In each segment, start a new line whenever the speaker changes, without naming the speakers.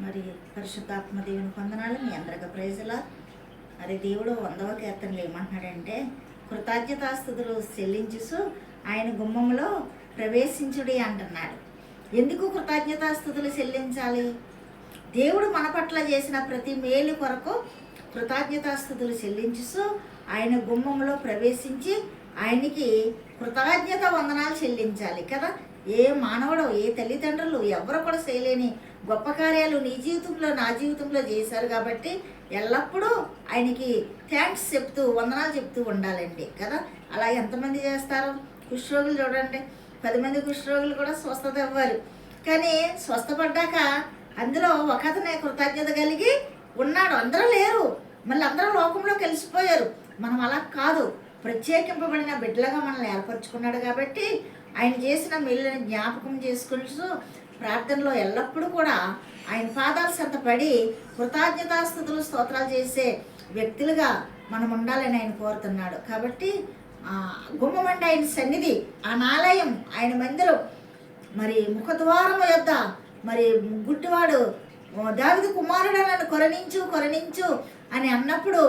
మరి పరిశుద్ధాత్మ దేవుని వందనాలు. మీ అందరికీ ప్రైజులా. మరి దేవుడు 100వ కీర్తనలు ఏమంటున్నాడంటే, కృతజ్ఞతాస్తుతులు చెల్లించుసు ఆయన గుమ్మంలో ప్రవేశించుడి అంటున్నాడు. ఎందుకు కృతజ్ఞతాస్తుతులు చెల్లించాలి? దేవుడు మన పట్ల చేసిన ప్రతి మేలు కొరకు కృతజ్ఞతాస్తుతులు చెల్లించుసు ఆయన గుమ్మంలో ప్రవేశించి ఆయనకి కృతజ్ఞత వందనాలు చెల్లించాలి కదా. ఏ మానవుడు, ఏ తల్లిదండ్రులు ఎవరు కూడా చేయలేని గొప్ప కార్యాలు నీ జీవితంలో, నా జీవితంలో చేశారు కాబట్టి ఎల్లప్పుడూ ఆయనకి థ్యాంక్స్ చెప్తూ, వందనాలు చెప్తూ ఉండాలండి కదా. అలా ఎంతమంది చేస్తారు? కుష్ఠరోగులు చూడండి, 10 మంది కుష్ఠరోగులు కూడా స్వస్థత ఇవ్వాలి. కానీ స్వస్థపడ్డాక అందులో ఒక అతనే కృతజ్ఞత కలిగి ఉన్నాడు. అందరూ లేరు, మళ్ళీ అందరూ లోకంలో కలిసిపోయారు. మనం అలా కాదు, ప్రత్యేకింపబడిన బిడ్డలుగా మనల్ని ఏర్పరచుకున్నాడు కాబట్టి ఆయన చేసిన మేలుని జ్ఞాపకం చేసుకుంటూ ప్రార్థనలో ఎల్లప్పుడూ కూడా ఆయన పాదాల చెంత పడి కృతజ్ఞతాస్తుతులు స్తోత్రాలు చేసే వ్యక్తులుగా మనం ఉండాలని ఆయన కోరుతున్నాడు. కాబట్టి గుమ్మం అంటే ఆయన సన్నిధి, ఆ ఆలయం, ఆయన మందిరం. మరి ముఖద్వారం యొద్ద మరి గుడ్డివాడు దావీదు కుమారుడా నన్ను కరుణించు అని అన్నప్పుడు,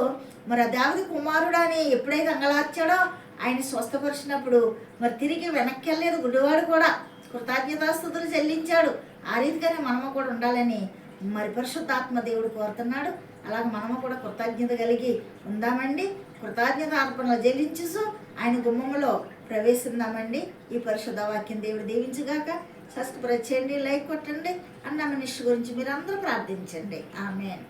మరి ఆ దావీదు కుమారుడు అని ఎప్పుడైతే అంగలార్చాడో ఆయన స్వస్థపరిచినప్పుడు మరి తిరిగి వెనక్కి వెళ్ళలేదు. గుడ్డివాడు కూడా కృతజ్ఞతాస్తుతులు చెల్లించాడు. ఆ రీతిగానే మనము కూడా ఉండాలని మరి పరిశుద్ధాత్మ దేవుడు కోరుతున్నాడు. అలాగే మనము కూడా కృతజ్ఞత కలిగి ఉందామండి. కృతజ్ఞత అర్పణలు చెల్లించు ఆయన గుమ్మంలో ప్రవేశిద్దామండి. ఈ పరిశుద్ధ వాక్యం దేవుడు దీవించుగాక. సబ్స్క్రైబ్ చేయండి, లైక్ కొట్టండి. అన్న మనిషి గురించి మీరు అందరూ ప్రార్థించండి. ఆమేన్.